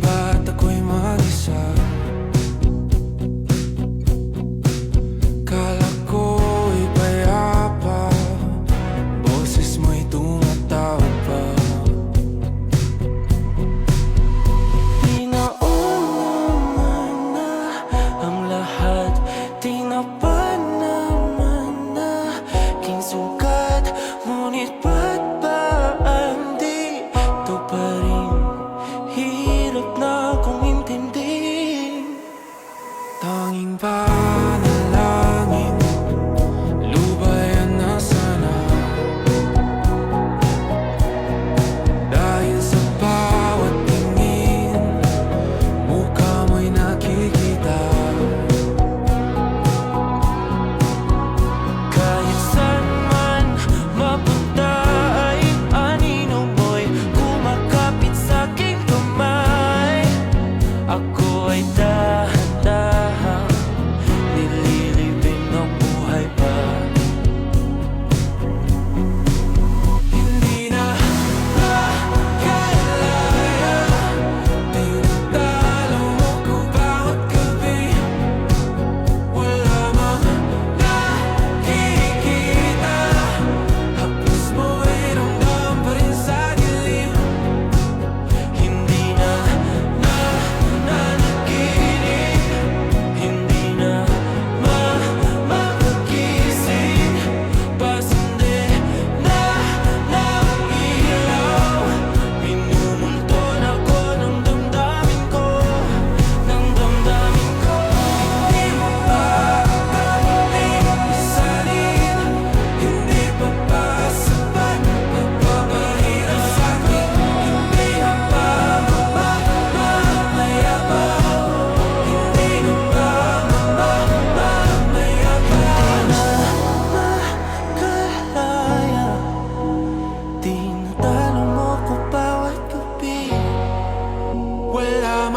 ba't ako'y mag-isa? Kala ko'y payapa, boses mo'y tumatawag pa. Di naman na ang lahat, di na pa naman na king sukat. Ngunit ba't ba andito pa rin? Hirap na akong intindihin. Tanging panalangin, lubayan na sana. Dahil sa bawat tingin, mukha mo'y nakikita. Kahit saan man mapunta ay anino mo'y kumakapit sa'king kamay. Ako ay dahan-dahang nililibing ang buhay pa. Hindi na makalaya, tinatalo mo ko bawat gabi. Wala mang nakikita, haplos mo'y ramdam pa rin sa dilim. Hindi na nanaginip, hindi na makagising. Pasindi na ng ilaw, minumulton ako ng damdamin ko, ng damdamin ko. Di mo pa pag-isalin, hindi pa ba sapat nagpapahirap sa'kin? Hindi na ba mamamayabang? Hindi na ba mamamayabang? Makalaya, tinatalo mo ko bawat gabi. Wala